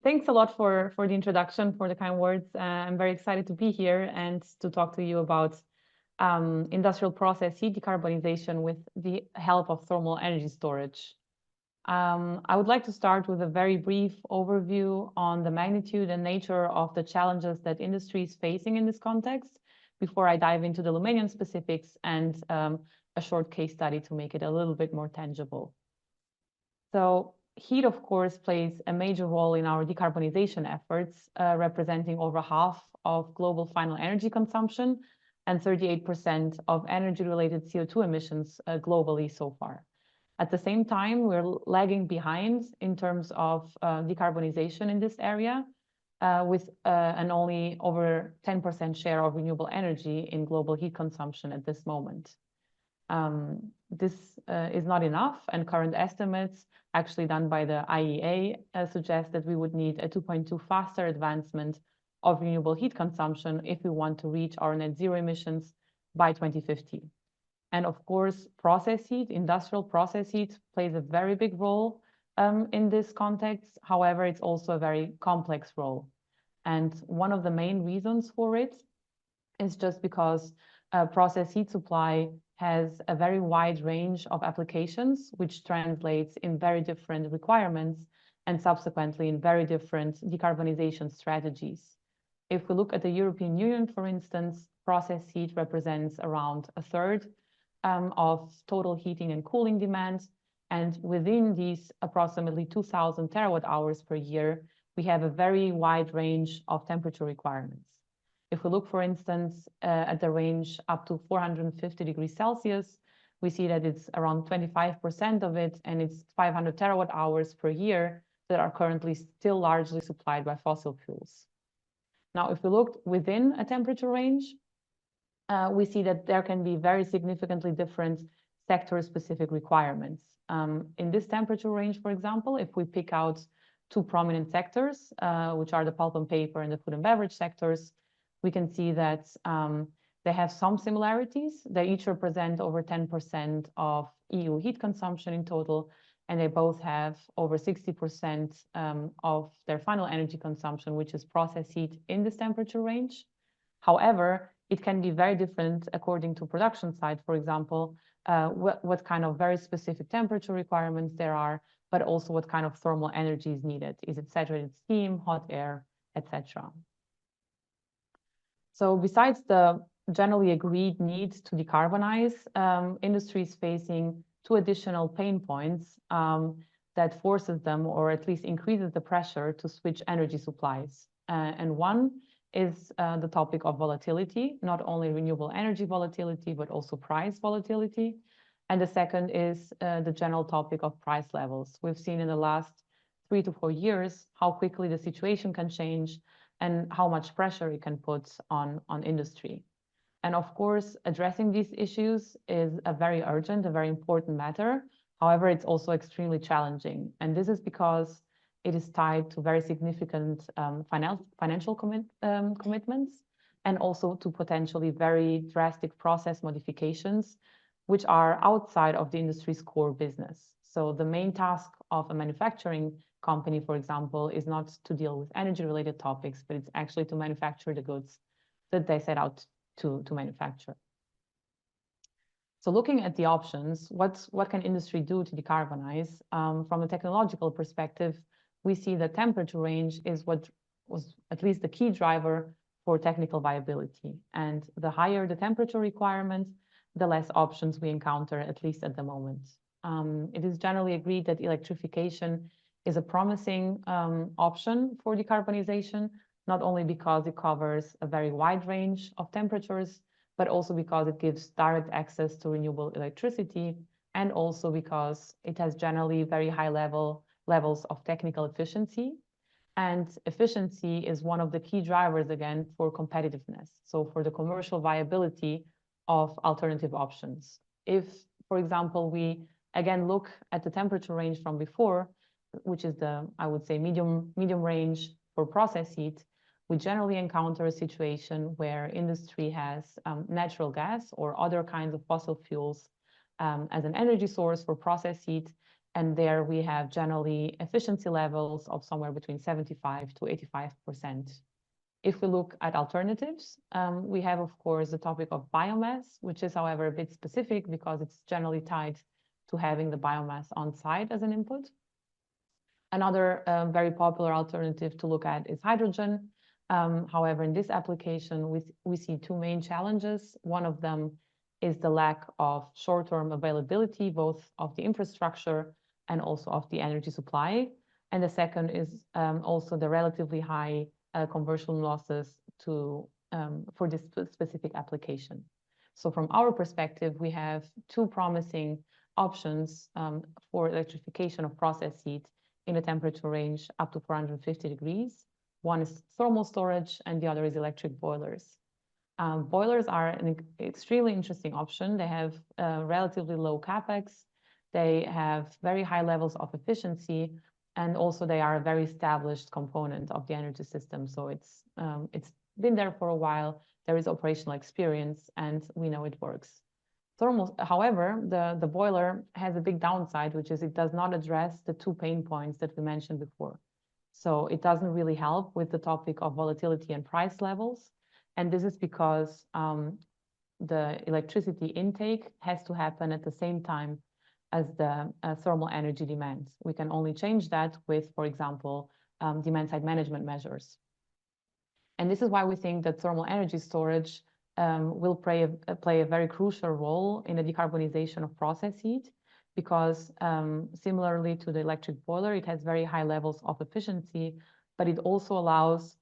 Thanks a lot for the introduction, for the kind words. I'm very excited to be here and to talk to you about industrial process heat decarbonization with the help of thermal energy storage. I would like to start with a very brief overview on the magnitude and nature of the challenges that industry is facing in this context before I dive into the Lumenion specifics and a short case study to make it a little bit more tangible. So heat, of course, plays a major role in our decarbonization efforts, representing over half of global final energy consumption and 38% of energy-related CO2 emissions globally so far. At the same time, we're lagging behind in terms of decarbonization in this area, with an only over 10% share of renewable energy in global heat consumption at this moment. This is not enough, and current estimates actually done by the IEA suggest that we would need a 2.2 faster advancement of renewable heat consumption if we want to reach our net zero emissions by 2050. And of course, process heat, industrial process heat plays a very big role in this context. However, it's also a very complex role. And one of the main reasons for it is just because process heat supply has a very wide range of applications, which translates in very different requirements and subsequently in very different decarbonization strategies. If we look at the European Union, for instance, process heat represents around a third of total heating and cooling demand. And within these approximately 2,000 terawatt hours per year, we have a very wide range of temperature requirements. If we look, for instance, at the range up to 450 degrees Celsius, we see that it's around 25% of it, and it's 500 terawatt hours per year that are currently still largely supplied by fossil fuels. Now, if we look within a temperature range, we see that there can be very significantly different sector-specific requirements. In this temperature range, for example, if we pick out two prominent sectors, which are the pulp and paper and the food and beverage sectors, we can see that they have some similarities. They each represent over 10% of EU heat consumption in total, and they both have over 60% of their final energy consumption, which is process heat in this temperature range. However, it can be very different according to production site, for example, what kind of very specific temperature requirements there are, but also what kind of thermal energy is needed. Is it saturated steam, hot air, etc.? So besides the generally agreed need to decarbonize, industry is facing two additional pain points that forces them, or at least increases the pressure to switch energy supplies. And one is the topic of volatility, not only renewable energy volatility, but also price volatility. And the second is the general topic of price levels. We've seen in the last 3 to 4 years how quickly the situation can change and how much pressure it can put on industry. And of course, addressing these issues is a very urgent, a very important matter. However, it's also extremely challenging. And this is because it is tied to very significant financial commitments, and also to potentially very drastic process modifications, which are outside of the industry's core business. So the main task of a manufacturing company, for example, is not to deal with energy-related topics, but it's actually to manufacture the goods that they set out to manufacture. So looking at the options, what can industry do to decarbonize? From a technological perspective, we see the temperature range is what was at least the key driver for technical viability. And the higher the temperature requirement, the less options we encounter, at least at the moment. It is generally agreed that electrification is a promising option for decarbonization, not only because it covers a very wide range of temperatures, but also because it gives direct access to renewable electricity, and also because it has generally very high levels of technical efficiency. And efficiency is one of the key drivers, again, for competitiveness. So for the commercial viability of alternative options. If, for example, we again look at the temperature range from before, which is the, I would say, medium range for process heat, we generally encounter a situation where industry has natural gas or other kinds of fossil fuels as an energy source for process heat, And there we have generally efficiency levels of somewhere between 75 to 85%. If we look at alternatives, we have, of course, the topic of biomass, which is, however, a bit specific because it's generally tied to having the biomass on site as an input. Another very popular alternative to look at is hydrogen. However, in this application, we see two main challenges. One of them is the lack of short-term availability, both of the infrastructure and also of the energy supply. And the second is also the relatively high conversion losses for this specific application. So from our perspective, we have two promising options for electrification of process heat in a temperature range up to 450 degrees. One is thermal storage and the other is electric boilers. Boilers are an extremely interesting option. They have relatively low capex. They have very high levels of efficiency, and also they are a very established component of the energy system. So it's been there for a while. There is operational experience, and we know it works. However, the boiler has a big downside, which is it does not address the two pain points that we mentioned before. So it doesn't really help with the topic of volatility and price levels. And this is because the electricity intake has to happen at the same time as the thermal energy demand. We can only change that with, for example, demand-side management measures. And this is why we think that thermal energy storage will play a very crucial role in the decarbonization of process heat, because similarly to the electric boiler, it has very high levels of efficiency, but it also allows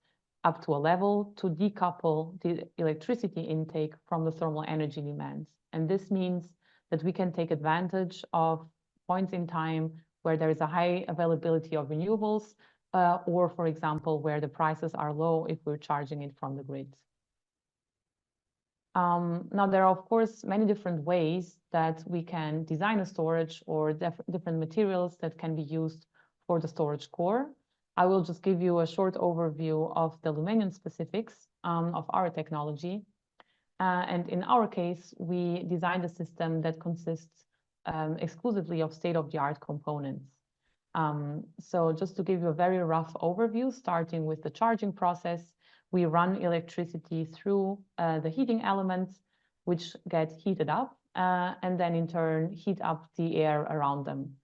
up to a level to decouple the electricity intake from the thermal energy demands. And this means that we can take advantage of points in time where there is a high availability of renewables, or, for example, where the prices are low if we're charging it from the grid. Now, there are, of course, many different ways that we can design a storage or different materials that can be used for the storage core. I will just give you a short overview of the Lumenion specifics of our technology. And in our case, we designed a system that consists exclusively of state-of-the-art components. So just to give you a very rough overview, starting with the charging process, we run electricity through the heating elements, which get heated up, and then in turn heat up the air around them.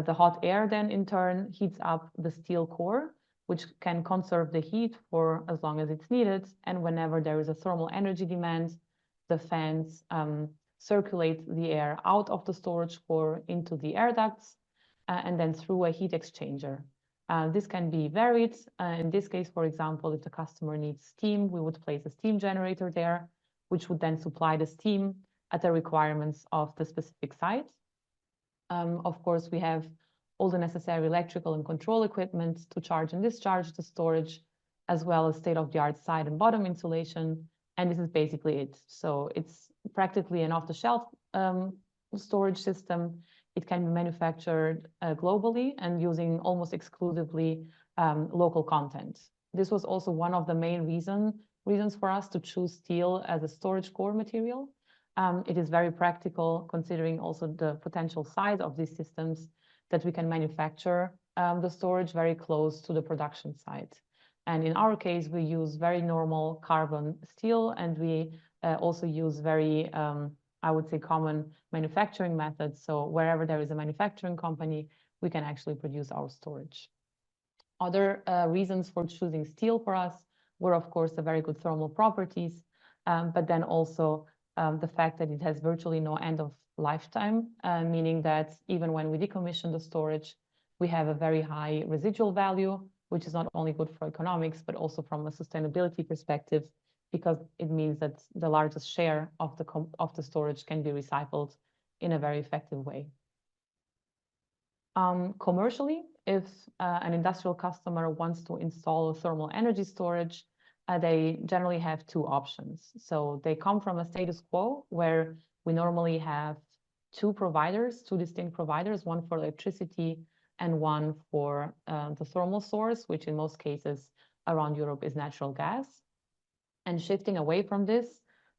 The hot air then in turn heats up the steel core, which can conserve the heat for as long as it's needed. And whenever there is a thermal energy demand, the fans circulate the air out of the storage core into the air ducts, and then through a heat exchanger. This can be varied. In this case, for example, if the customer needs steam, we would place a steam generator there, which would then supply the steam at the requirements of the specific site. Of course, we have all the necessary electrical and control equipment to charge and discharge the storage, as well as state-of-the-art side and bottom insulation. And this is basically it. So it's practically an off-the-shelf storage system. It can be manufactured globally and using almost exclusively local content. This was also one of the main reasons for us to choose steel as a storage core material. It is very practical, considering also the potential size of these systems, that we can manufacture the storage very close to the production site. And in our case, we use very normal carbon steel, and we also use very I would say common manufacturing methods. So wherever there is a manufacturing company, we can actually produce our storage. Other reasons for choosing steel for us were, of course, the very good thermal properties, but then also the fact that it has virtually no end of lifetime, meaning that even when we decommission the storage, we have a very high residual value, which is not only good for economics, but also from a sustainability perspective, because it means that the largest share of the storage can be recycled in a very effective way. Commercially, if an industrial customer wants to install a thermal energy storage, they generally have two options. So they come from a status quo where we normally have two distinct providers, one for electricity and one for the thermal source, which in most cases around Europe is natural gas. And shifting away from this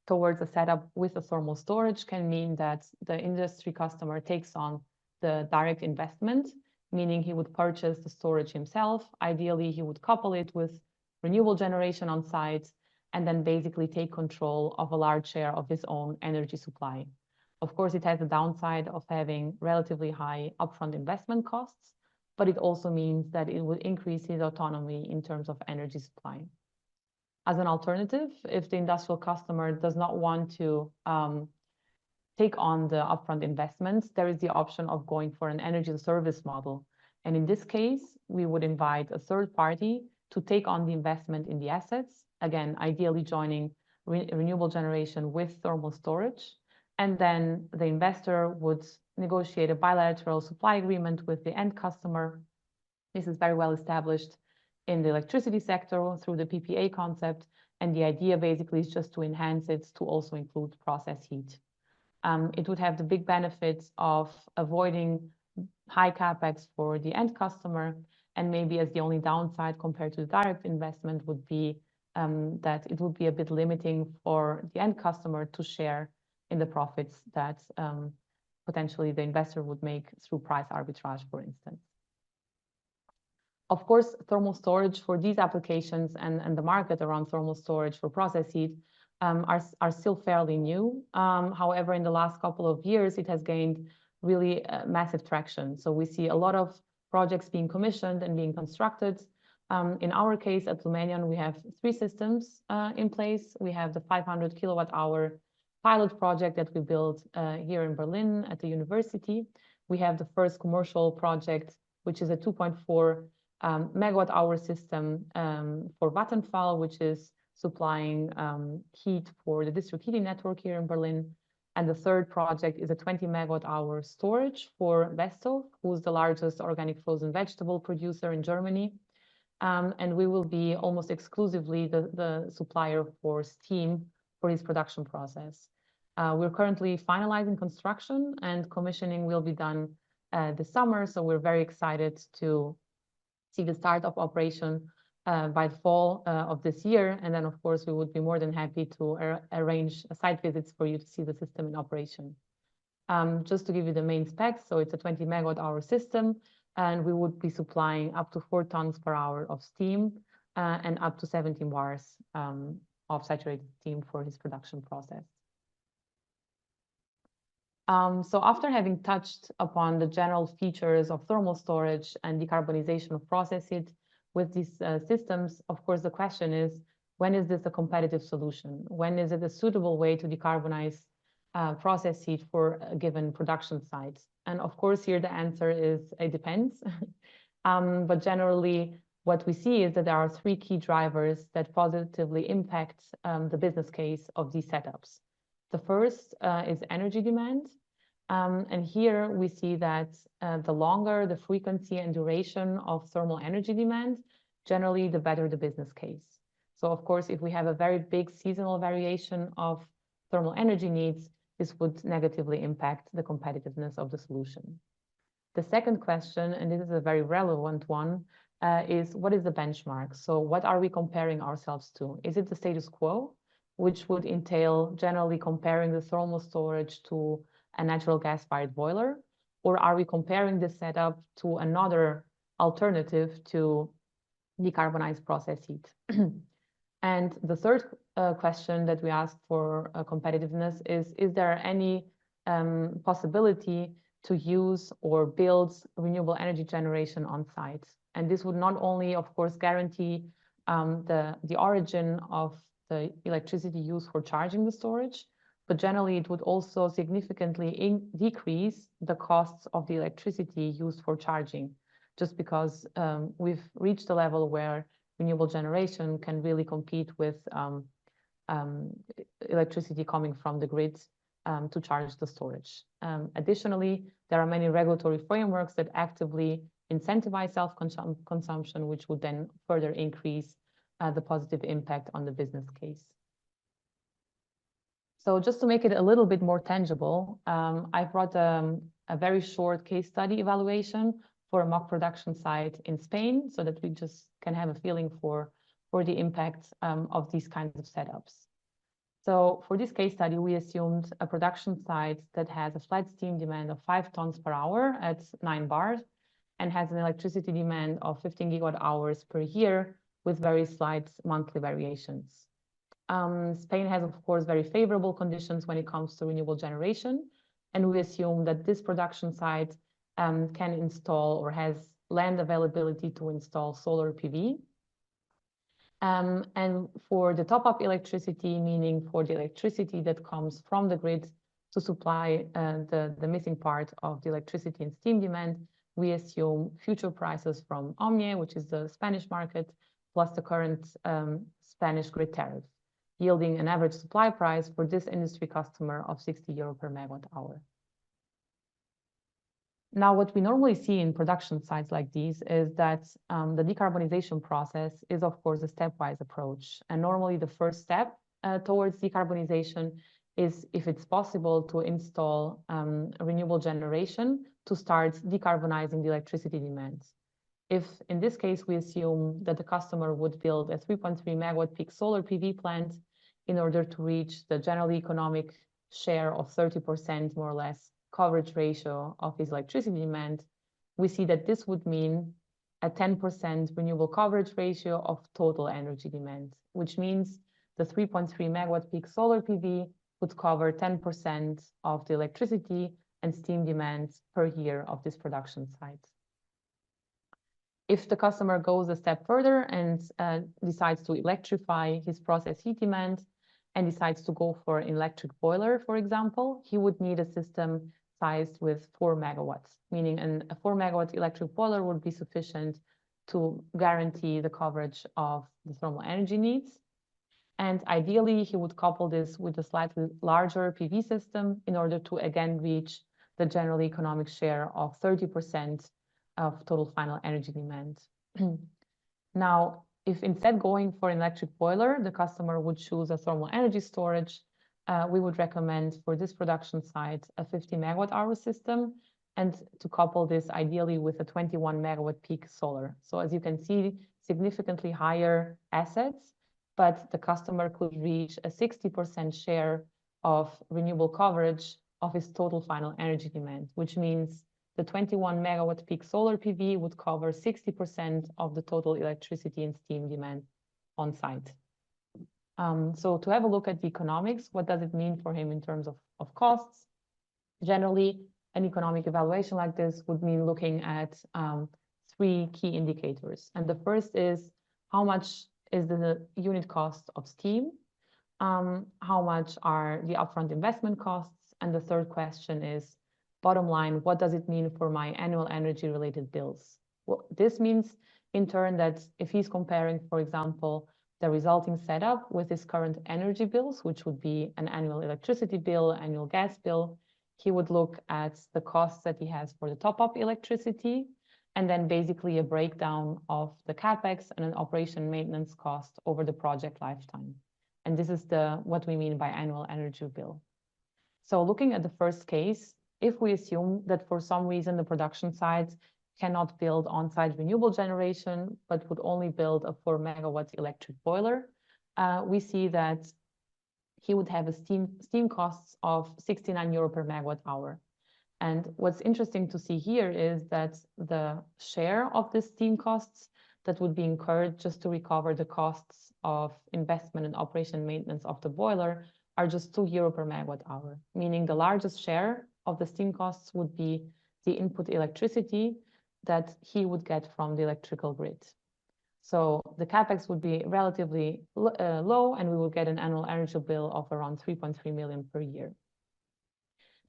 towards a setup with a thermal storage can mean that the industry customer takes on the direct investment, meaning he would purchase the storage himself. Ideally, he would couple it with renewable generation on site, and then basically take control of a large share of his own energy supply. Of course, it has the downside of having relatively high upfront investment costs, but it also means that it will increase his autonomy in terms of energy supply. As an alternative, if the industrial customer does not want to take on the upfront investments, there is the option of going for an energy service model. And in this case, we would invite a third party to take on the investment in the assets, again, ideally joining renewable generation with thermal storage. And then the investor would negotiate a bilateral supply agreement with the end customer. This is very well established in the electricity sector through the PPA concept. And the idea basically is just to enhance it to also include process heat. It would have the big benefits of avoiding high capex for the end customer, and maybe as the only downside compared to the direct investment would be that it would be a bit limiting for the end customer to share in the profits that potentially the investor would make through price arbitrage, for instance. Of course, thermal storage for these applications and the market around thermal storage for process heat are still fairly new. However, in the last couple of years, it has gained really massive traction. So we see a lot of projects being commissioned and being constructed. In our case at Lumenion, we have 3 systems in place. We have the 500 kilowatt hour pilot project that we built here in Berlin at the university. We have the first commercial project, which is a 2.4 megawatt hour system for Vattenfall, which is supplying heat for the district heating network here in Berlin. And the third project is a 20 megawatt hour storage for Vestel, who's the largest organic frozen vegetable producer in Germany. And we will be almost exclusively the supplier for steam for his production process. We're currently finalizing construction, and commissioning will be done this summer. So we're very excited to see the start of operation by fall of this year. And then, of course, we would be more than happy to arrange site visits for you to see the system in operation. Just to give you the main specs, so it's a 20 megawatt hour system, and we would be supplying up to 4 tons per hour of steam and up to 17 bars of saturated steam for his production process. So after having touched upon the general features of thermal storage and decarbonization of process heat with these systems, of course, the question is, when is this a competitive solution? When is it a suitable way to decarbonize process heat for a given production site? And of course, here the answer is it depends. But generally, what we see is that there are 3 key drivers that positively impact the business case of these setups. The first is energy demand. And here we see that the longer the frequency and duration of thermal energy demand, generally the better the business case. So of course, if we have a very big seasonal variation of thermal energy needs, this would negatively impact the competitiveness of the solution. The second question, and this is a very relevant one, is what is the benchmark? So what are we comparing ourselves to? Is it the status quo, which would entail generally comparing the thermal storage to a natural gas-fired boiler? Or are we comparing this setup to another alternative to decarbonize process heat? And the third question that we asked for competitiveness is there any possibility to use or build renewable energy generation on site? And this would not only, of course, guarantee the origin of the electricity used for charging the storage, but generally it would also significantly decrease the costs of the electricity used for charging, just because we've reached a level where renewable generation can really compete with electricity coming from the grid to charge the storage. Additionally, there are many regulatory frameworks that actively incentivize self-consumption, which would then further increase the positive impact on the business case. So just to make it a little bit more tangible, I brought a very short case study evaluation for a mock production site in Spain, so that we just can have a feeling for the impact of these kinds of setups. So for this case study, we assumed a production site that has a flat steam demand of 5 tons per hour at 9 bars and has an electricity demand of 15 gigawatt hours per year with very slight monthly variations. Spain has, of course, very favorable conditions when it comes to renewable generation, and we assume that this production site can install or has land availability to install solar PV. And for the top-up electricity, meaning for the electricity that comes from the grid to supply the missing part of the electricity and steam demand, we assume future prices from OMNIE, which is the Spanish market, plus the current Spanish grid tariff, yielding an average supply price for this industry customer of 60 euro per megawatt hour. Now, what we normally see in production sites like these is that the decarbonization process is, of course, a stepwise approach. And normally the first step towards decarbonization is, if it's possible, to install renewable generation to start decarbonizing the electricity demands. If, in this case, we assume that the customer would build a 3.3 megawatt peak solar PV plant in order to reach the generally economic share of 30%, more or less, coverage ratio of his electricity demand, we see that this would mean a 10% renewable coverage ratio of total energy demand, which means the 3.3 megawatt peak solar PV would cover 10% of the electricity and steam demands per year of this production site. If the customer goes a step further and decides to electrify his process heat demand and decides to go for an electric boiler, for example, he would need a system sized with 4 megawatts, meaning a 4 megawatt electric boiler would be sufficient to guarantee the coverage of the thermal energy needs. And ideally, he would couple this with a slightly larger PV system in order to again reach the general economic share of 30% of total final energy demand. Now, if instead going for an electric boiler, the customer would choose a thermal energy storage, we would recommend for this production site a 50 megawatt hour system, and to couple this ideally with a 21 megawatt peak solar. So as you can see, significantly higher assets, but the customer could reach a 60% share of renewable coverage of his total final energy demand, which means the 21 megawatt peak solar PV would cover 60% of the total electricity and steam demand on site. So to have a look at the economics, what does it mean for him in terms of costs? Generally, an economic evaluation like this would mean looking at 3 key indicators. And the first is how much is the unit cost of steam? How much are the upfront investment costs? And the third question is, bottom line, what does it mean for my annual energy-related bills? Well, this means, in turn, that if he's comparing, for example, the resulting setup with his current energy bills, which would be an annual electricity bill, annual gas bill, he would look at the costs that he has for the top-up electricity, and then basically a breakdown of the capex and an operation maintenance cost over the project lifetime. And this is what we mean by annual energy bill. So looking at the first case, if we assume that for some reason the production site cannot build on-site renewable generation, but would only build a 4 megawatt electric boiler, we see that he would have a steam costs of 69 euro per megawatt hour. And what's interesting to see here is that the share of the steam costs that would be incurred just to recover the costs of investment and operation maintenance of the boiler are just 2 euro per megawatt hour, meaning the largest share of the steam costs would be the input electricity that he would get from the electrical grid. So the capex would be relatively low, and we would get an annual energy bill of around 3.3 million per year.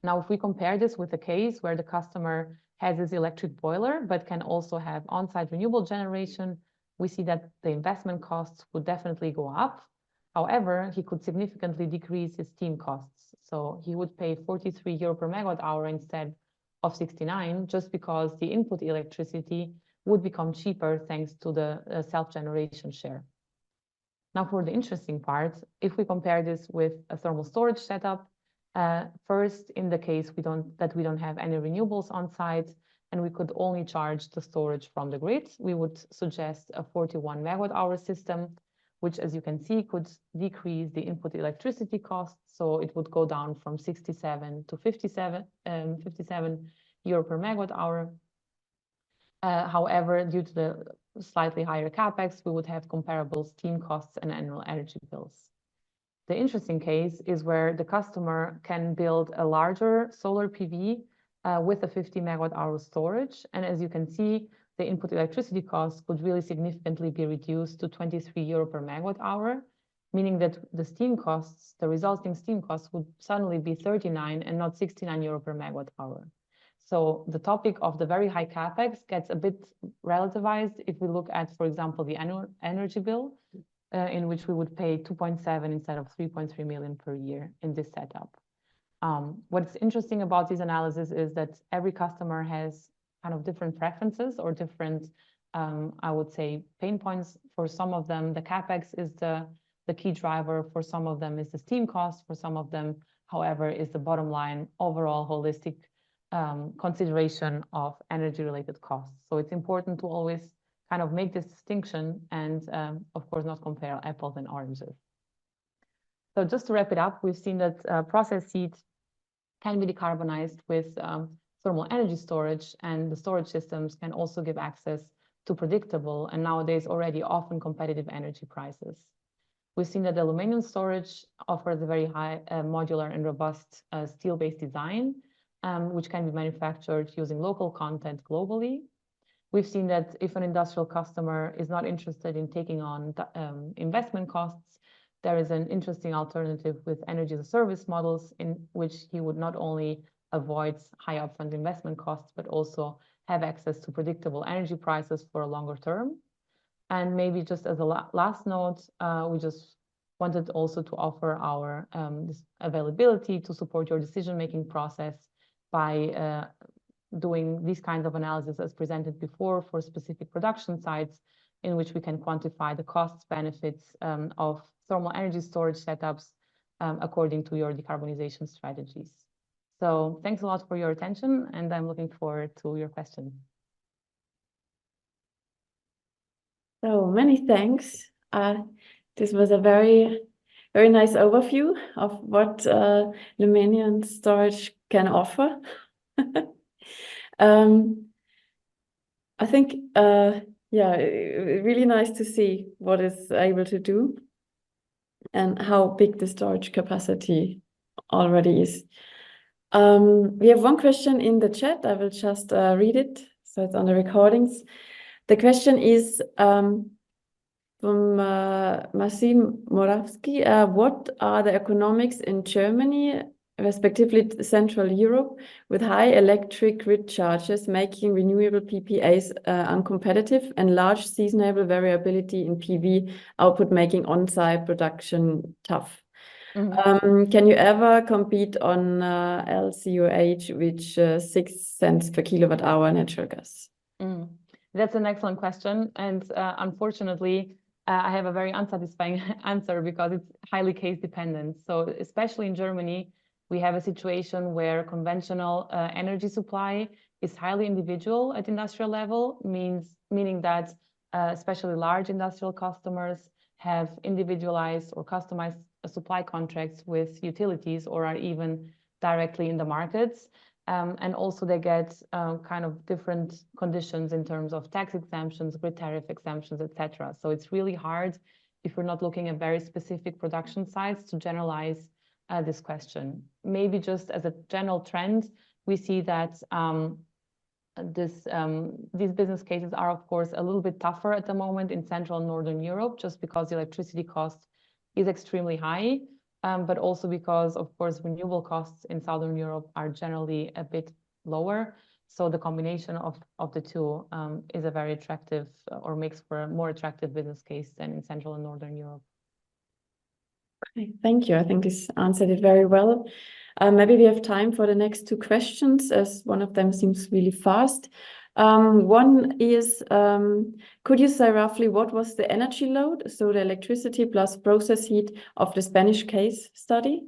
Now, if we compare this with a case where the customer has his electric boiler, but can also have on-site renewable generation, we see that the investment costs would definitely go up. However, he could significantly decrease his steam costs. So he would pay 43 euro per megawatt hour instead of 69, just because the input electricity would become cheaper thanks to the self-generation share. Now, for the interesting part, if we compare this with a thermal storage setup, first, in the case we don't have any renewables on site, and we could only charge the storage from the grid, we would suggest a 41 megawatt hour system, which, as you can see, could decrease the input electricity costs. So it would go down from 67 to 57 euro per megawatt hour. However, due to the slightly higher capex, we would have comparable steam costs and annual energy bills. The interesting case is where the customer can build a larger solar PV with a 50 megawatt hour storage. And as you can see, the input electricity costs could really significantly be reduced to 23 euro per megawatt hour, meaning that the steam costs, the resulting steam costs, would suddenly be 39 and not 69 euro per megawatt hour. So the topic of the very high capex gets a bit relativized if we look at, for example, the annual energy bill, in which we would pay 2.7 instead of 3.3 million per year in this setup. What's interesting about this analysis is that every customer has kind of different preferences or different, I would say, pain points. For some of them, the capex is the key driver. For some of them is the steam cost. For some of them, however, is the bottom line overall holistic consideration of energy-related costs. So it's important to always kind of make this distinction and, of course, not compare apples and oranges. So just to wrap it up, we've seen that process heat can be decarbonized with thermal energy storage, and the storage systems can also give access to predictable and nowadays already often competitive energy prices. We've seen that the Lumenion storage offers a very high modular and robust steel-based design, which can be manufactured using local content globally. We've seen that if an industrial customer is not interested in taking on investment costs, there is an interesting alternative with energy as a service models in which he would not only avoid high upfront investment costs, but also have access to predictable energy prices for a longer term. And maybe just as a last note, we just wanted also to offer our this availability to support your decision-making process by doing these kinds of analysis as presented before for specific production sites in which we can quantify the costs, benefits of thermal energy storage setups according to your decarbonization strategies. So thanks a lot for your attention, and I'm looking forward to your questions. So many thanks. This was a very, very nice overview of what Lumenion storage can offer. I think, yeah, really nice to see what it's able to do and how big the storage capacity already is. We have one question in the chat. I will just read it, so it's on the recordings. The question is from Maxim Moravsky. What are the economics in Germany, respectively Central Europe, with high electric grid charges, making renewable PPAs uncompetitive and large seasonal variability in PV output, making on-site production tough? Mm-hmm. Can you ever compete on LCOH, which 6 cents per kilowatt hour natural gas? That's an excellent question. And unfortunately, I have a very unsatisfying answer because it's highly case dependent. So especially in Germany, we have a situation where conventional energy supply is highly individual at industrial level, meaning that especially large industrial customers have individualized or customized supply contracts with utilities or are even directly in the markets. And also they get kind of different conditions in terms of tax exemptions, grid tariff exemptions, etc. So it's really hard if we're not looking at very specific production sites to generalize this question. Maybe just as a general trend, we see that these business cases are, of course, a little bit tougher at the moment in Central and Northern Europe, just because the electricity cost is extremely high, but also because, of course, renewable costs in Southern Europe are generally a bit lower. So the combination of the two is a very attractive or makes for a more attractive business case than in Central and Northern Europe. Okay, thank you. I think this answered it very well. Maybe we have time for the next 2 questions, as one of them seems really fast. One is, could you say roughly what was the energy load, so the electricity plus process heat of the Spanish case study?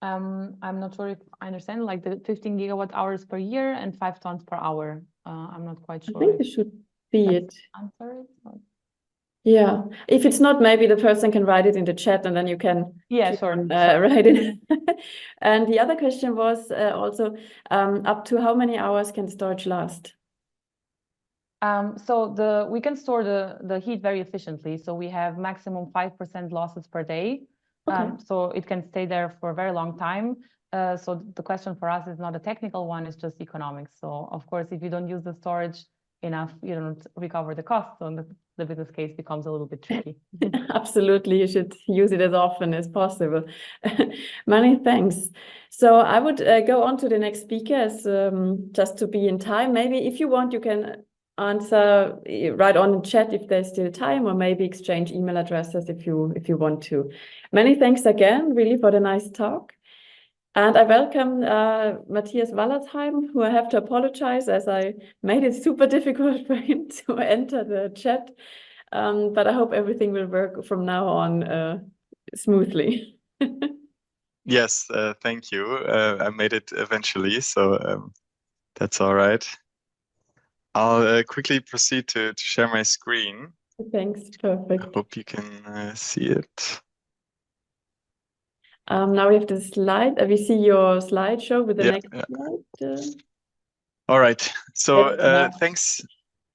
I'm not sure if I understand, like the 15 gigawatt hours per year and 5 tons per hour. I'm not quite sure. I think this should be it. Answer it. Yeah, if it's not, maybe the person can write it in the chat and then you can Yeah, sure. write it. And the other question was also up to how many hours can storage last? So we can store the heat very efficiently. So we have maximum 5% losses per day. Okay. So it can stay there for a very long time. So the question for us is not a technical one, it's just economics. So of course, if you don't use the storage enough, you don't recover the cost. So the business case becomes a little bit tricky. Absolutely, you should use it as often as possible. Many thanks. So I would go on to the next speaker as, just to be in time. Maybe if you want, you can answer right on the chat if there's still time, or maybe exchange email addresses if you want to. Many thanks again, really, for the nice talk. And I welcome Matthias Wallersheim, who I have to apologize as I made it super difficult for him to enter the chat. But I hope everything will work from now on smoothly. Yes, thank you. I made it eventually, so that's all right. I'll quickly proceed to share my screen. Thanks, perfect. I hope you can see it. Now we have the slide. We see your slideshow with the next slide. All right. So That's thanks.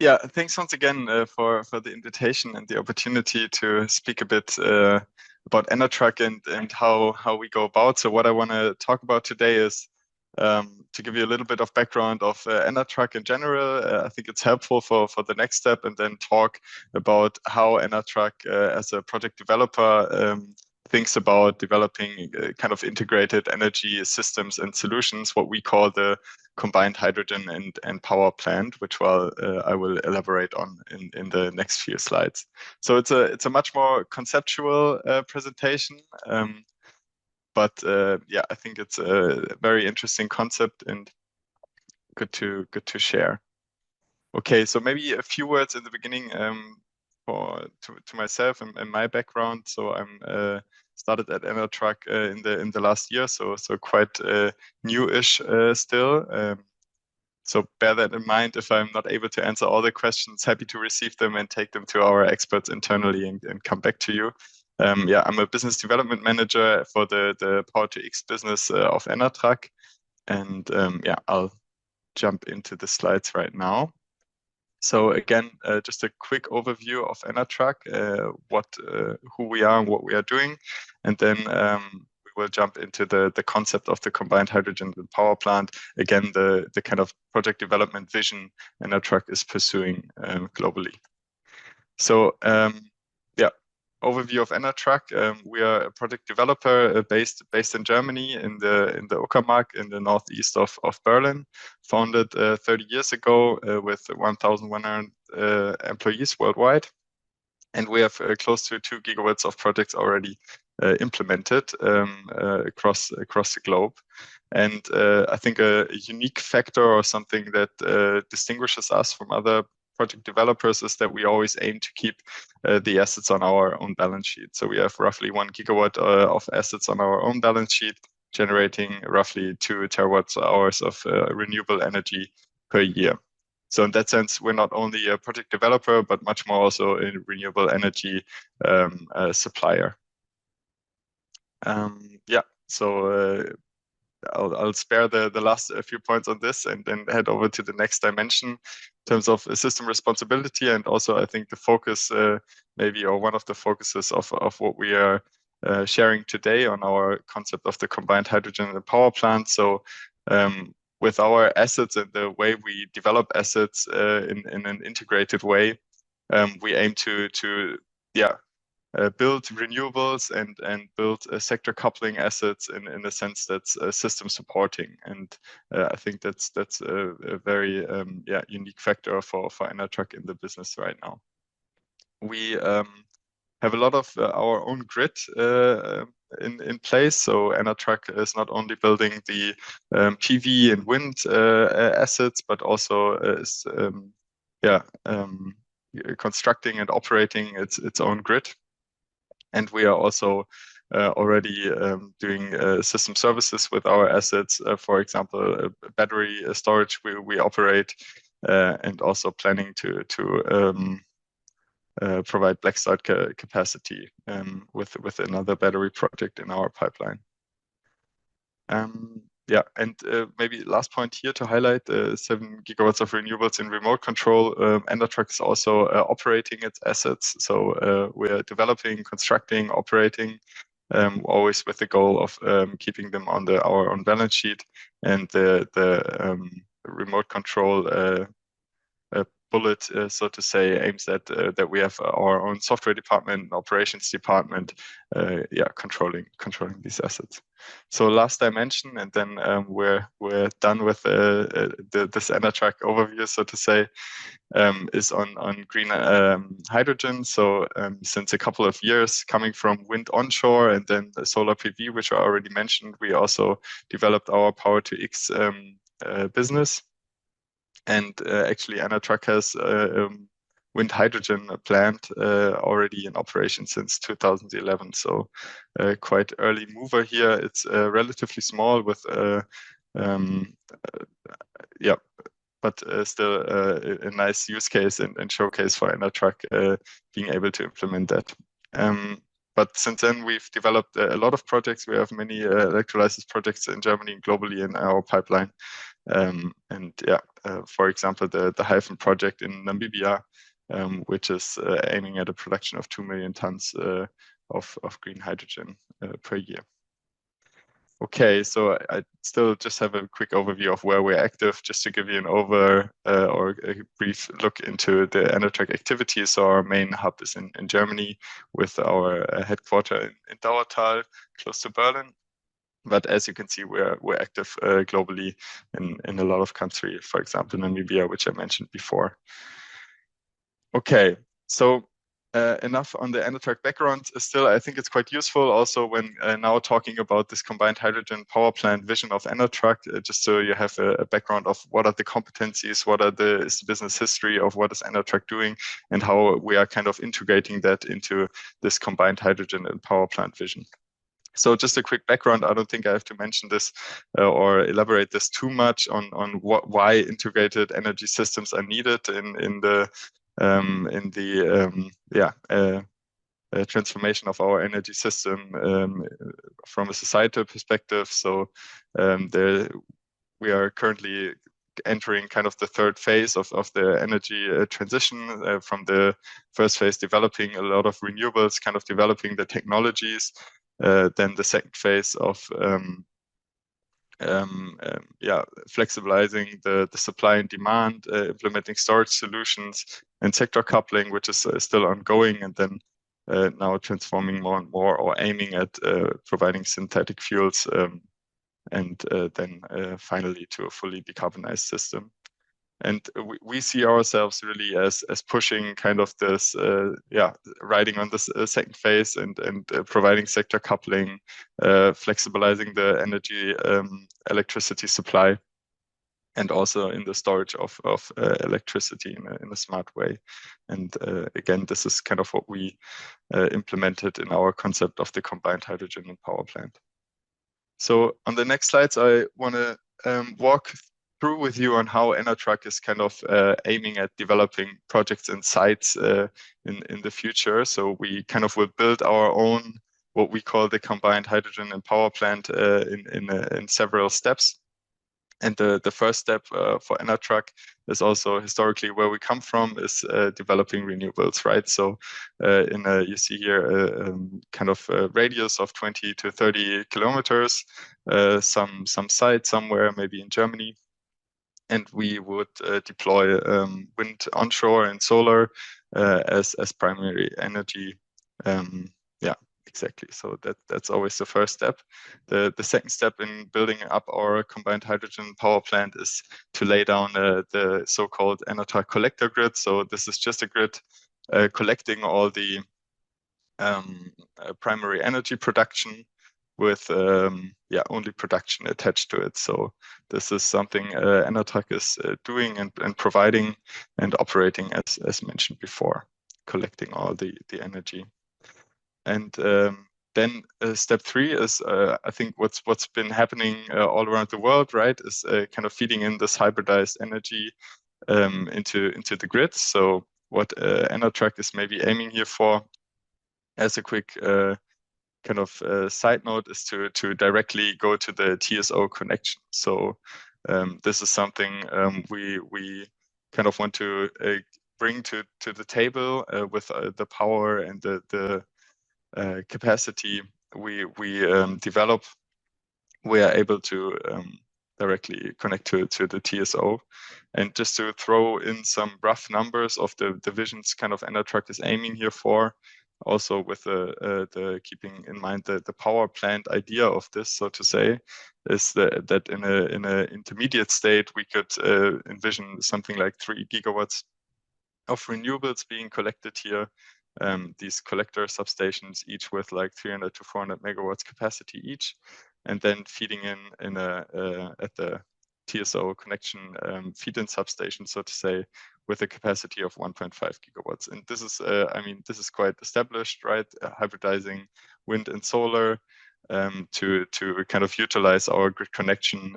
Yeah, thanks once again for the invitation and the opportunity to speak a bit about ENERTRAG and how we go about. So what I want to talk about today is to give you a little bit of background of ENERTRAG in general. I think it's helpful for the next step, and then talk about how ENERTRAG as a project developer thinks about developing kind of integrated energy systems and solutions, what we call the combined hydrogen and power plant, which I will elaborate on in the next few slides. So it's a much more conceptual presentation, but yeah, I think it's a very interesting concept and good to share. Okay, so maybe a few words in the beginning to myself and my background. So I'm started at ENERTRAG in the last year, so quite new-ish still. So bear that in mind. If I'm not able to answer all the questions, happy to receive them and take them to our experts internally and come back to you. Yeah, I'm a business development manager for the Power to X business of ENERTRAG, and yeah, I'll jump into the slides right now. So again, just a quick overview of ENERTRAG, who we are and what we are doing, and then we will jump into the concept of the combined hydrogen and power plant. Again, the kind of project development vision ENERTRAG is pursuing globally. So yeah, overview of ENERTRAG. We are a project developer based in Germany in the Uckermark in the northeast of Berlin. Founded 30 years ago with 1,100 employees worldwide, and we have close to 2 gigawatts of projects already implemented across the globe. And I think a unique factor or something that distinguishes us from other project developers is that we always aim to keep the assets on our own balance sheet. So we have roughly 1 gigawatt of assets on our own balance sheet, generating roughly 2 terawatt hours of renewable energy per year. So in that sense, we're not only a project developer, but much more also a renewable energy supplier. Yeah, so I'll spare the last few points on this and then head over to the next dimension in terms of system responsibility, and also I think the focus maybe, or one of the focuses of what we are sharing today on our concept of the combined hydrogen and power plant. So with our assets and the way we develop assets in an integrated way, we aim to build renewables and build sector coupling assets in a sense that's system supporting, and I think that's a very unique factor for ENERTRAG in the business right now. We have a lot of our own grid in place. So ENERTRAG is not only building the PV and wind assets, but also is constructing and operating its own grid. And we are also already doing system services with our assets. For example, battery storage we operate, and also planning to provide black start capacity with another battery project in our pipeline. Yeah, and maybe last point here to highlight, 7 gigawatts of renewables in remote control. ENERTRAG is also operating its assets. So we're developing, constructing, operating, always with the goal of keeping them on our own balance sheet. And the remote control bullet, so to say, aims at that we have our own software department, operations department, yeah, controlling these assets. So last dimension, and then we're done with this ENERTRAG overview, so to say, is on green hydrogen. So since a couple of years, coming from wind onshore and then the solar PV, which I already mentioned, we also developed our Power to X business. And actually, ENERTRAG has wind hydrogen plant already in operation since 2011. So quite early mover here. It's relatively small with, yeah, but still a nice use case and showcase for ENERTRAG being able to implement that. But since then, we've developed a lot of projects. We have many electrolysis projects in Germany and globally in our pipeline. And yeah, for example, the Hyphen project in Namibia, which is aiming at a production of 2 million tons of green hydrogen per year. Okay, so I still just have a quick overview of where we're active, just to give you an or a brief look into the ENERTRAG activities. So our main hub is in Germany with our headquarters in Dauertal, close to Berlin. But as you can see, we're active globally in a lot of countries, for example, Namibia, which I mentioned before. Okay, so enough on the ENERTRAG background. Still, I think it's quite useful also when now talking about this combined hydrogen power plant vision of ENERTRAG, just so you have a background of what are the competencies, what are is the business history of what is ENERTRAG doing, and how we are kind of integrating that into this combined hydrogen and power plant vision. So just a quick background. I don't think I have to mention this or elaborate this too much on why integrated energy systems are needed in the transformation of our energy system from a societal perspective. So we are currently entering kind of the third phase of the energy transition. From the first phase, developing a lot of renewables, kind of developing the technologies. Then the second phase of flexibilizing the supply and demand, implementing storage solutions and sector coupling, which is still ongoing, and then now transforming more and more, or aiming at providing synthetic fuels, and then finally to a fully decarbonized system. And we see ourselves really as pushing kind of this, riding on this second phase and providing sector coupling, flexibilizing the energy electricity supply, and also in the storage of electricity in a smart way. And again, this is kind of what we implemented in our concept of the combined hydrogen and power plant. So on the next slides, I want to walk through with you on how ENERTRAG is kind of aiming at developing projects and sites in the future. So we kind of will build our own, what we call the combined hydrogen and power plant in several steps. And the first step for ENERTRAG is also historically where we come from, is developing renewables, right? So you see here kind of a radius of 20 to 30 kilometers, some site somewhere, maybe in Germany. And we would deploy wind onshore and solar as primary energy. Yeah, exactly. So that's always the first step. The second step in building up our combined hydrogen power plant is to lay down the so-called ENERTRAG collector grid. So this is just a grid collecting all the primary energy production, with only production attached to it. So this is something ENERTRAG is doing and providing and operating, as mentioned before, collecting all the energy. And then step 3 is I think what's been happening all around the world, right, is kind of feeding in this hybridized energy into the grid. So what ENERTRAG is maybe aiming here for, as a quick kind of side note, is to directly go to the TSO connection. So this is something we kind of want to bring to the table with the power and the capacity we develop. We are able to directly connect to the TSO. And just to throw in some rough numbers of the visions kind of ENERTRAG is aiming here for, also with the keeping in mind the power plant idea of this, so to say, is that in a intermediate state we could envision something like 3 gigawatts of renewables being collected here. These collector substations, each with like 300 to 400 megawatts capacity each, and then feeding in at the TSO connection feed-in substation, so to say, with a capacity of 1.5 gigawatts. And this is, I mean, this is quite established, right? Hybridizing wind and solar to kind of utilize our grid connection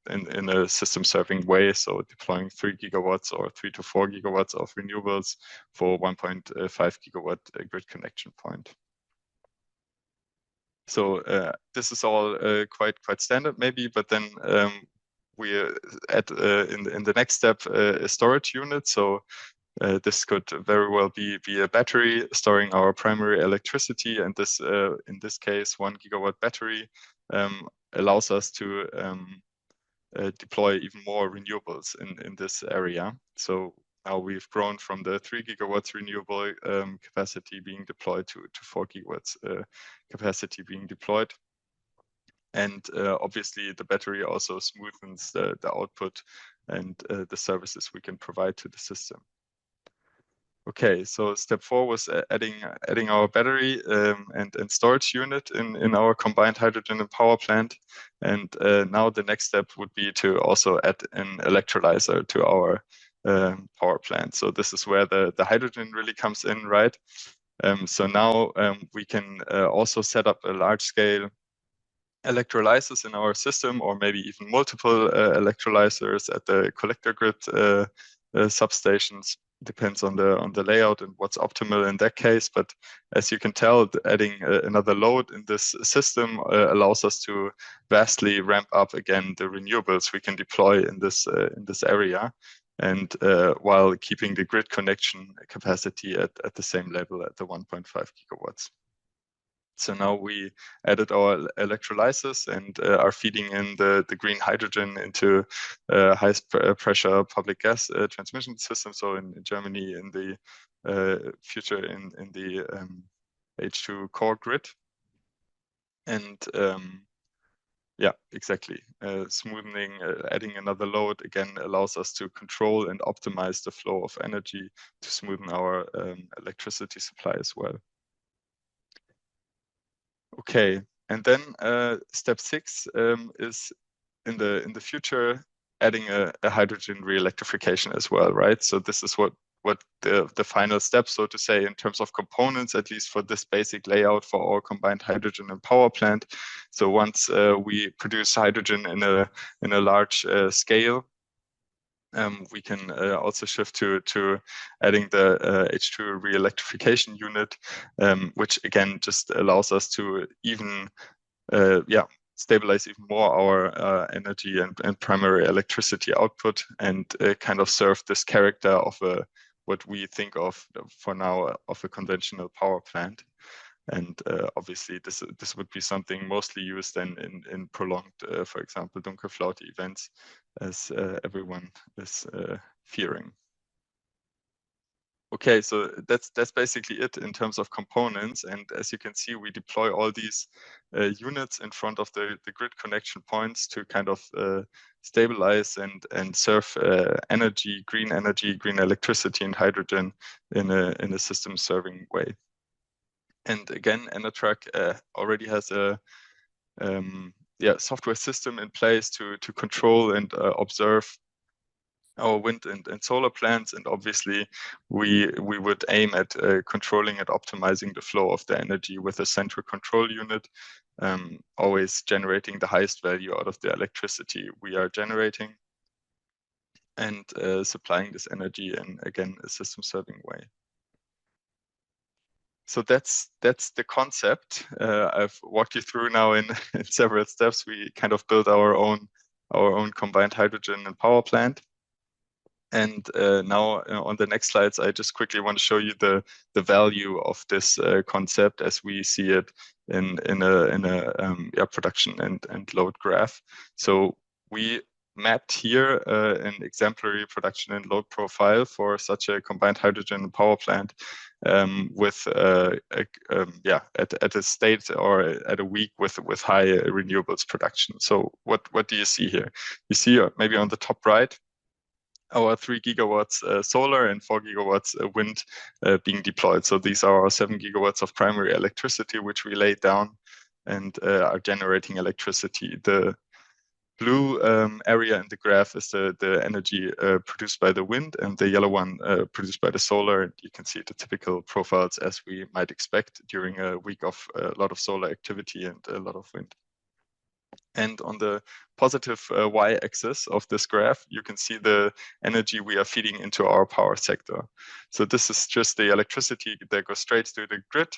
in a system serving way. So deploying 3 gigawatts or 3 to 4 gigawatts of renewables for 1.5 gigawatt grid connection point. So this is all quite standard maybe, but then we add in the next step a storage unit. So this could very well be a battery storing our primary electricity, and this in this case 1 gigawatt battery allows us to deploy even more renewables in this area. So now we've grown from the 3 gigawatts renewable capacity being deployed to 4 gigawatts capacity being deployed. And obviously the battery also smoothens the output and the services we can provide to the system. Okay, so step 4 was adding our battery and storage unit in our combined hydrogen and power plant. And now the next step would be to also add an electrolyzer to our power plant. So this is where the hydrogen really comes in, right? So now we can also set up a large-scale electrolyzers in our system, or maybe even multiple electrolyzers at the collector grid substations. Depends on the layout and what's optimal in that case. But as you can tell, adding another load in this system allows us to vastly ramp up again the renewables we can deploy in this area, and while keeping the grid connection capacity at the same level at the 1.5 gigawatts. So now we added our electrolyzers and are feeding in the green hydrogen into highest pressure public gas transmission system. So in Germany, in the future in the H2 core grid. And yeah, exactly. Smoothing, adding another load again allows us to control and optimize the flow of energy to smoothen our electricity supply as well. Okay, and then step 6 is in the future adding a hydrogen re-electrification as well, right? So this is what the final step, so to say, in terms of components, at least for this basic layout for our combined hydrogen and power plant. So once we produce hydrogen in a large scale, we can also shift to adding the H2 re-electrification unit, which again just allows us to even stabilize even more our energy and primary electricity output, and kind of serve this character of what we think of for now of a conventional power plant. And obviously this would be something mostly used then in prolonged, for example, Dunkelflaute events, as everyone is fearing. Okay, so that's basically it in terms of components. And as you can see, we deploy all these units in front of the grid connection points to kind of stabilize and serve energy, green electricity, and hydrogen in a system serving way. And again, ENERTRAG already has a software system in place to control and observe our wind and solar plants. And obviously, we would aim at controlling and optimizing the flow of the energy with a central control unit, always generating the highest value out of the electricity we are generating. and supplying this energy in, again, a system serving way. So that's the concept. I've walked you through now in several steps. We kind of built our own combined hydrogen and power plant. And now on the next slides, I just quickly want to show you the value of this concept as we see it in a production and load graph. So we mapped here an exemplary production and load profile for such a combined hydrogen and power plant with at a state or at a week with high renewables production. So what do you see here? You see maybe on the top right, our 3 gigawatts solar and 4 gigawatts wind being deployed. So these are our 7 gigawatts of primary electricity, which we laid down and are generating electricity. The blue area in the graph is the energy produced by the wind, and the yellow one produced by the solar. And you can see the typical profiles as we might expect during a week of a lot of solar activity and a lot of wind. And on the positive y-axis of this graph, you can see the energy we are feeding into our power sector. So this is just the electricity that goes straight to the grid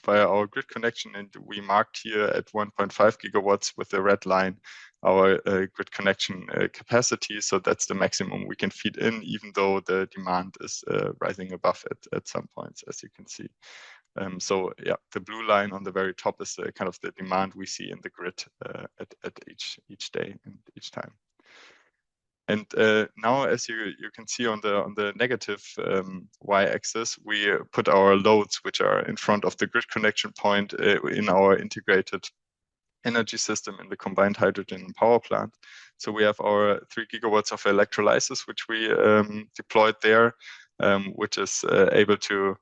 via our grid connection. And we marked here at 1.5 gigawatts with the red line our grid connection capacity. So that's the maximum we can feed in, even though the demand is rising above it at some points, as you can see. So yeah, the blue line on the very top is kind of the demand we see in the grid at each day and each time. And now, as you can see on the negative y-axis, we put our loads, which are in front of the grid connection point, in our integrated energy system in the combined hydrogen and power plant. So we have our 3 gigawatts of electrolysis, which we deployed there, which is able to,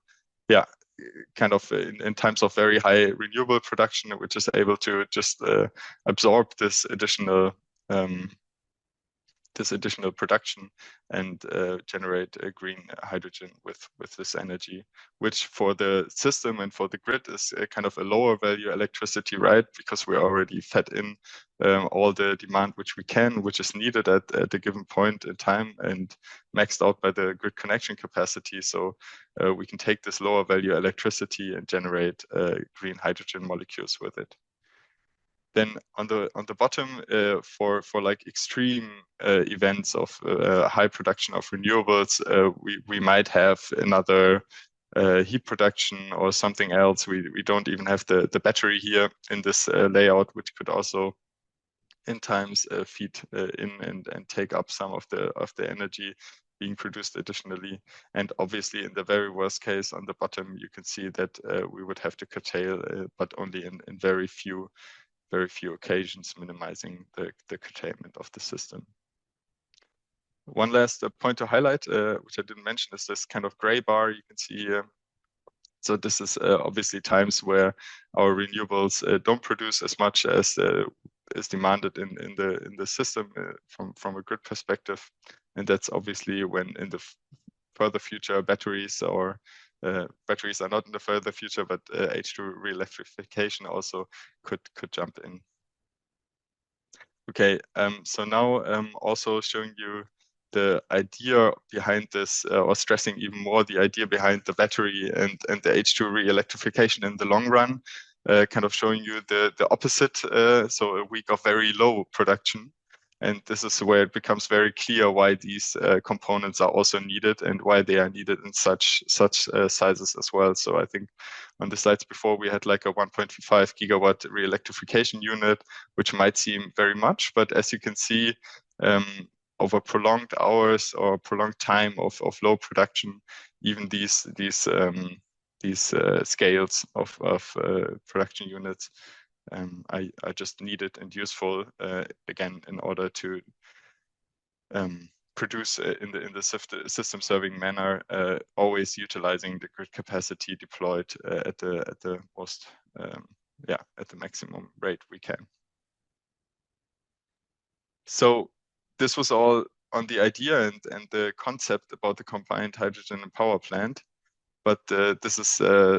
kind of in times of very high renewable production, which is able to just absorb this additional production and generate a green hydrogen with this energy, which for the system and for the grid is a kind of a lower value electricity, right? Because we already fed in all the demand which we can, which is needed at a given point in time and maxed out by the grid connection capacity. So we can take this lower value electricity and generate green hydrogen molecules with it. Then on the bottom, for like extreme events of high production of renewables, we might have another heat production or something else. We don't even have the battery here in this layout, which could also in times feed in and take up some of the energy being produced additionally. And obviously, in the very worst case, on the bottom, you can see that we would have to curtail, but only in very few occasions, minimizing the curtailment of the system. One last point to highlight, which I didn't mention, is this kind of gray bar you can see here. So this is obviously times where our renewables don't produce as much as is demanded in the system from a grid perspective, and that's obviously when in the further future batteries or batteries are not in the further future, but H2 re-electrification also could jump in. Okay, so now also showing you the idea behind this, or stressing even more the idea behind the battery and the H2 re-electrification in the long run, kind of showing you the opposite, so a week of very low production. And this is where it becomes very clear why these components are also needed and why they are needed in such sizes as well. So I think on the slides before, we had like a 1.5 gigawatt re-electrification unit, which might seem very much, but as you can see, over prolonged hours or prolonged time of low production, even these scales of production units are just needed and useful, again, in order to produce in the system serving manner, always utilizing the grid capacity deployed at the most at the maximum rate we can. So this was all on the idea and the concept about the combined hydrogen and power plant. But this is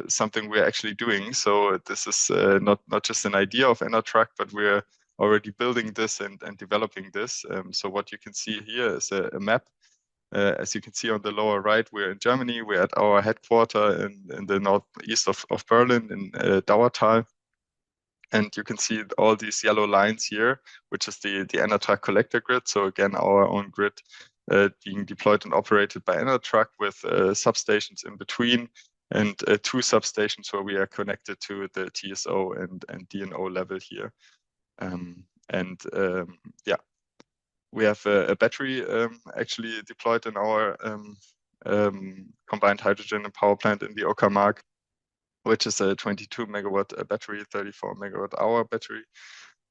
something we're actually doing. So this is not just an idea of ENERTRAG, but we're already building this and developing this. So what you can see here is a map. As you can see on the lower right, we're in Germany. We're at our headquarter in the northeast of Berlin in Dauertal. And you can see all these yellow lines here, which is the ENERTRAG collector grid. So again, our own grid being deployed and operated by ENERTRAG with substations in between, and 2 substations where we are connected to the TSO and DNO level here. Yeah, we have a battery actually deployed in our combined hydrogen and power plant in the Uckermark, which is a 22 megawatt battery, 34 megawatt hour battery,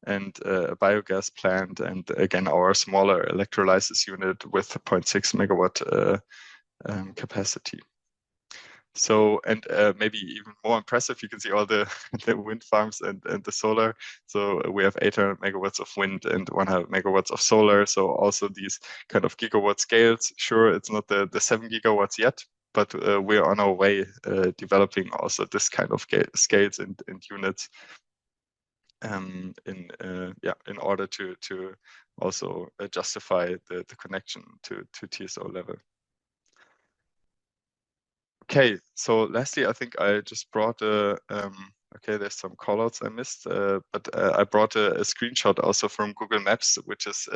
and a biogas plant, and again our smaller electrolysis unit with 0.6 megawatt capacity. So, and maybe even more impressive, you can see all the wind farms and the solar. So we have 800 megawatts of wind and 100 megawatts of solar. So also these kind of gigawatt scales. Sure, it's not the 7 gigawatts yet, but we're on our way developing also this kind of scales and units in order to also justify the connection to TSO level. Okay, so lastly, I think I just brought okay, there's some callouts I missed, but I brought a screenshot also from Google Maps, which is,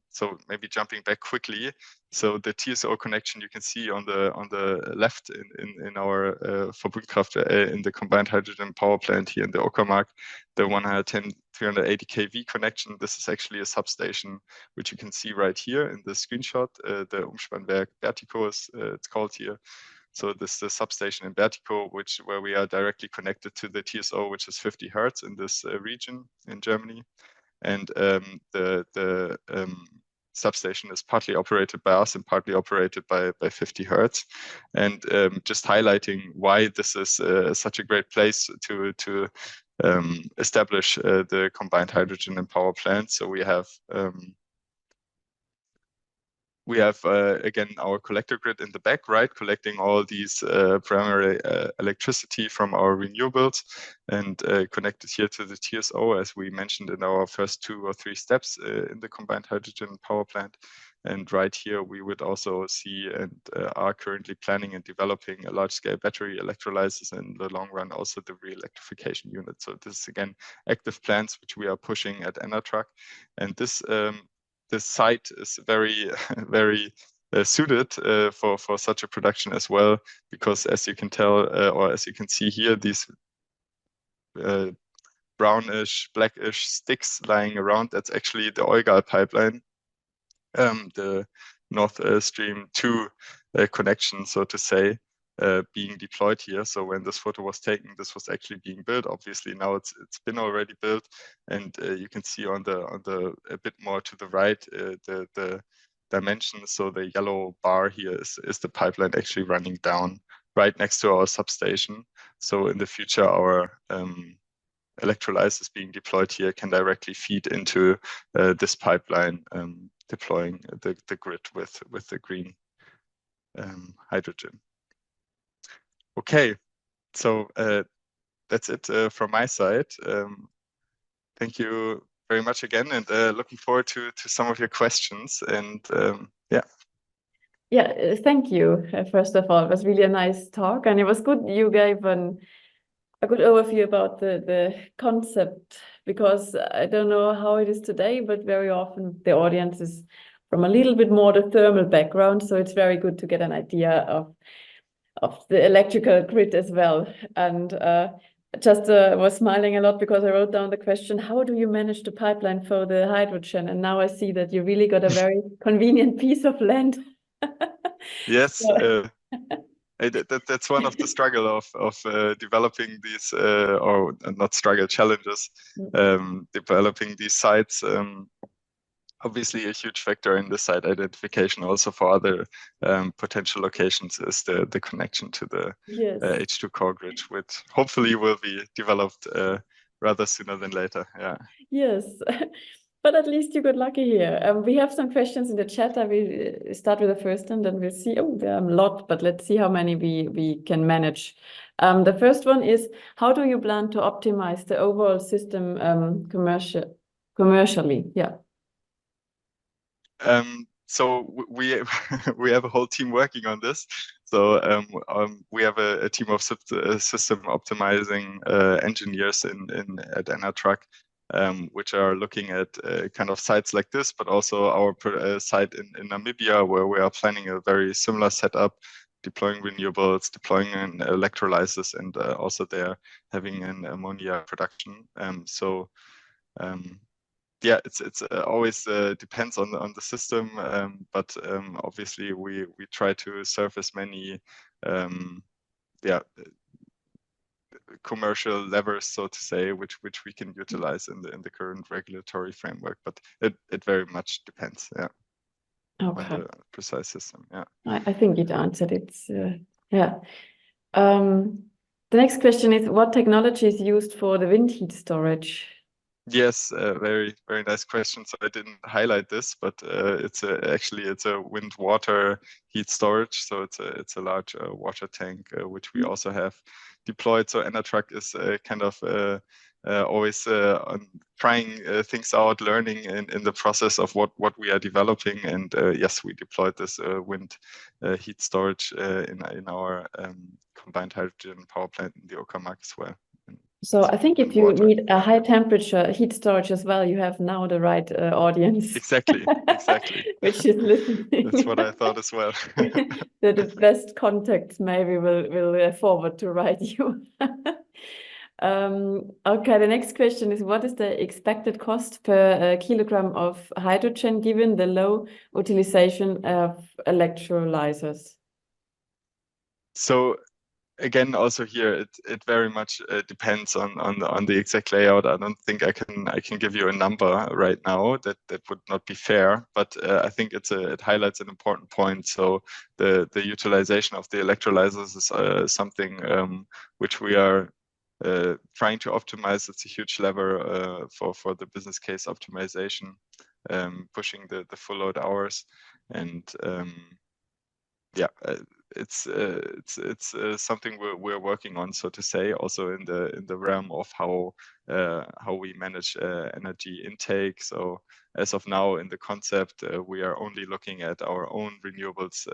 so maybe jumping back quickly. So the TSO connection you can see on the left in our Verbundkraft in the combined hydrogen power plant here in the Uckermark, the 110 380 kV connection. This is actually a substation, which you can see right here in the screenshot. The Umspannwerk Bertico is it's called here. So this is the substation in Bertico, where we are directly connected to the TSO, which is 50 hertz in this region in Germany. And the substation is partly operated by us and partly operated by 50 hertz. And just highlighting why this is such a great place to establish the combined hydrogen and power plant. So we have again our collector grid in the back, right, collecting all these primary electricity from our renewables and connected here to the TSO, as we mentioned in our first 2 or 3 steps in the combined hydrogen power plant. And right here we would also see and are currently planning and developing a large-scale battery electrolysis, and in the long run also the re-electrification unit. So this is again active plans which we are pushing at ENERTRAG, and this site is very suited for such a production as well, because as you can tell or as you can see here, these brownish, blackish sticks lying around, that's actually the Eugal pipeline, the North Stream 2 connection, so to say, being deployed here. So when this photo was taken, this was actually being built. Obviously now it's been already built, and you can see on the a bit more to the right the dimensions. So the yellow bar here is the pipeline actually running down right next to our substation. So in the future, our electrolysis being deployed here can directly feed into this pipeline, deploying the grid with the green hydrogen. Okay, so that's it from my side. Thank you very much again, and looking forward to some of your questions. And yeah. Yeah, thank you. First of all, it was really a nice talk, and it was good you gave a good overview about the concept, because I don't know how it is today, but very often the audience is from a little bit more the thermal background, so it's very good to get an idea of the electrical grid as well. And just was smiling a lot because I wrote down the question, how do you manage the pipeline for the hydrogen? And now I see that you really got a very convenient piece of land. Yes, that's one of the struggle of developing these, or not struggle, challenges, developing these sites. Obviously, a huge factor in the site identification also for other potential locations is the connection to the H2 core grid, which hopefully will be developed rather sooner than later. Yeah. Yes, but at least you got lucky here. We have some questions in the chat. I will start with the first one, then we'll see. Oh, there are a lot, but let's see how many we can manage. The first one is, how do you plan to optimize the overall system commercially? Yeah. So we we have a whole team working on this. So we have a team of system optimizing engineers in at ENERTRAG, which are looking at kind of sites like this, but also our site in Namibia, where we are planning a very similar setup, deploying renewables, deploying an electrolysis, and also there having an ammonia production. Yeah, it's always depends on the system, but obviously we try to serve as many commercial levers, so to say, which we can utilize in the current regulatory framework. But it very much depends, on the precise system. Yeah, I think it answered it. Yeah. The next question is, what technology is used for the wind heat storage? Yes, very nice question. So I didn't highlight this, but actually it's a wind water heat storage. So it's a large water tank which we also have deployed. So ENERTRAG is kind of always trying things out, learning in the process of what we are developing. And yes, we deployed this wind heat storage in our combined hydrogen power plant in the Uckermark as well. So I think if you need a high temperature heat storage as well, you have now the right audience. Exactly. Which is listening. That's what I thought as well. The best contacts maybe will forward to write you. Okay, the next question is, what is the expected cost per kilogram of hydrogen given the low utilization of electrolyzers? So again, also here it very much depends on the exact layout. I don't think I can give you a number right now. That would not be fair. But I think it highlights an important point. So the utilization of the electrolyzers is something which we are trying to optimize. It's a huge lever for the business case optimization, pushing the full load hours, and yeah, it's something we're working on, so to say, also in the realm of how we manage energy intake. So as of now, in the concept, we are only looking at our own renewables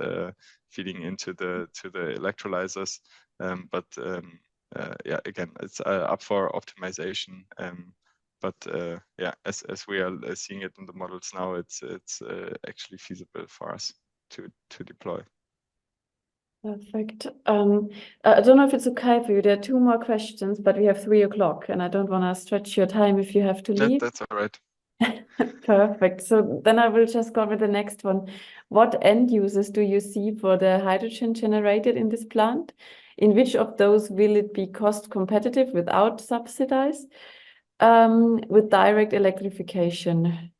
feeding into the electrolyzers, but yeah, again, it's up for optimization. But yeah, as we are seeing it in the models now, it's actually feasible for us to deploy. Perfect. I don't know if it's okay for you. There are two more questions, but we have 3 o'clock, and I don't want to stretch your time if you have to leave. That's all right. Perfect. So then I will just go with the next one. What end users do you see for the hydrogen generated in this plant? In which of those will it be cost competitive without subsidies, with direct electrification?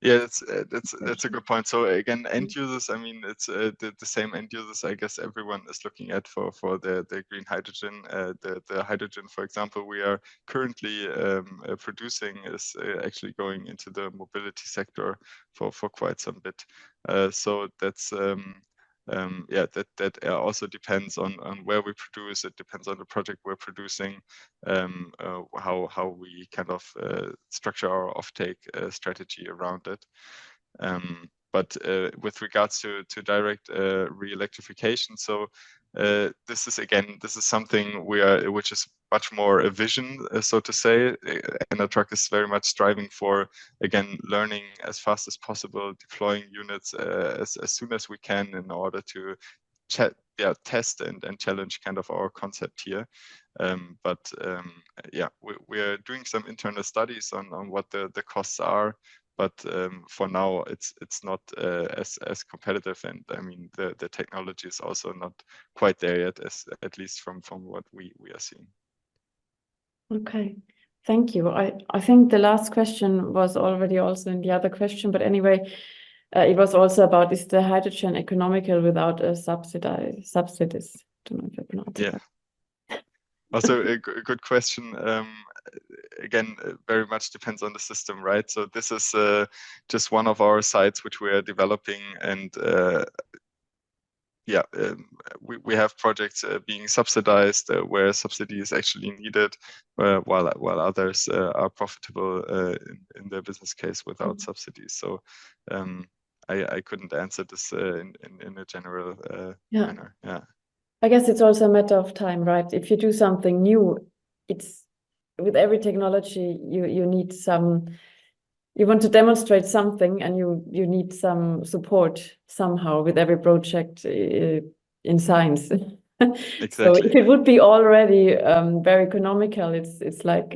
Yeah, that's a good point. So again, end users, I mean, it's the same end users I guess everyone is looking at for the green hydrogen. The hydrogen, for example, we are currently producing is actually going into the mobility sector for quite some bit. So that's yeah, that also depends on where we produce. It depends on the project we're producing, how we kind of structure our offtake strategy around it. But with regards to direct re-electrification, so this is something which is much more a vision, so to say. ENERTRAG is very much striving for, again, learning as fast as possible, deploying units as soon as we can in order to test and challenge kind of our concept here. But yeah, we are doing some internal studies on what the costs are. But for now, it's not as competitive, and I mean the technology is also not quite there yet, at least from what we are seeing. Okay, thank you. I think the last question was already also in the other question, but anyway, it was also about, is the hydrogen economical without a subsidies? Don't know if I pronounced it. Yeah. Also a good question. Again, very much depends on the system, right? So this is just one of our sites which we are developing, and yeah, we have projects being subsidized where subsidy is actually needed, while others are profitable in their business case without subsidies. So I couldn't answer this in a general manner. Yeah. I guess it's also a matter of time, right? If you do something new, it's with every technology, you need some, you want to demonstrate something, and you need some support somehow with every project in science. Exactly. So if it would be already very economical, it's like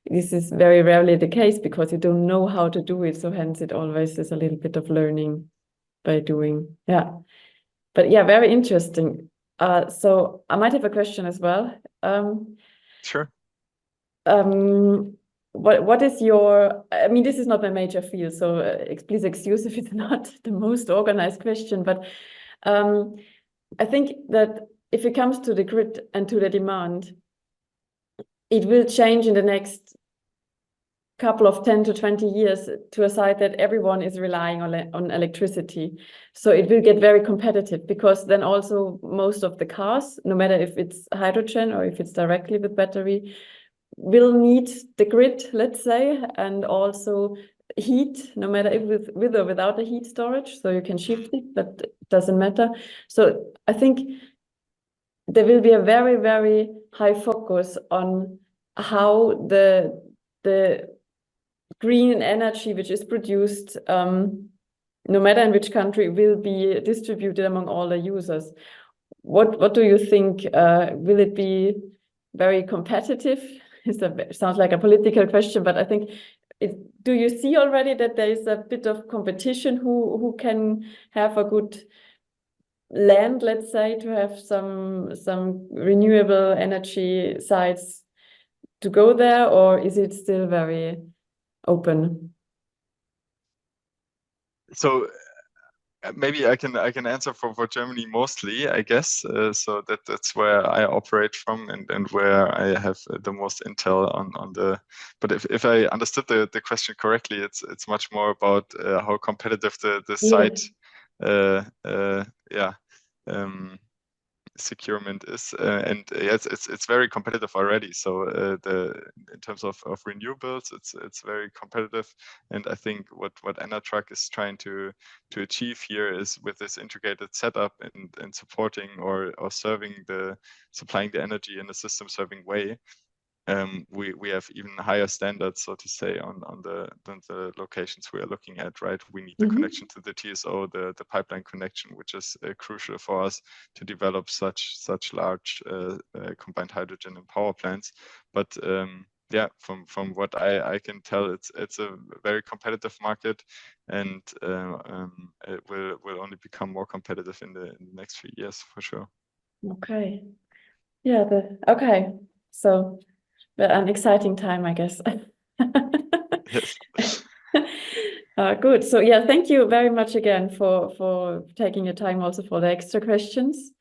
this is very rarely the case because you don't know how to do it. So hence it always is a little bit of learning by doing. Yeah. But yeah, very interesting. So I might have a question as well. Sure. What is your, I mean, this is not my major field, so please excuse if it's not the most organized question, but I think that if it comes to the grid and to the demand, it will change in the next couple of 10 to 20 years to a side that everyone is relying on electricity. So it will get very competitive because then also most of the cars, no matter if it's hydrogen or if it's directly with battery, will need the grid, let's say, and also heat, no matter if with or without the heat storage. So you can shift it, but it doesn't matter. So I think there will be a very, very high focus on how the green energy which is produced, no matter in which country, will be distributed among all the users. What do you think? Will it be very competitive? Sounds like a political question, but I think do you see already that there is a bit of competition who can have a good land, let's say, to have some renewable energy sites to go there, or is it still very open? So maybe I can answer for Germany mostly, I guess. So that's where I operate from and where I have the most intel on the. But if I understood the question correctly, it's much more about how competitive the site, securement is, and yes, it's very competitive already. So in terms of renewables, it's very competitive, and I think what ENERTRAG is trying to achieve here is with this integrated setup and supporting or supplying the energy in a system serving way. We have even higher standards, so to say, on the locations we are looking at, right? We need the connection to the TSO, the pipeline connection, which is crucial for us to develop such large combined hydrogen and power plants. But yeah, from what I can tell, it's a very competitive market, and it will only become more competitive in the next few years for sure. Okay. Yeah. Okay. So. An exciting time, I guess. Yes. Good. So yeah, thank you very much again for taking your time also for the extra questions.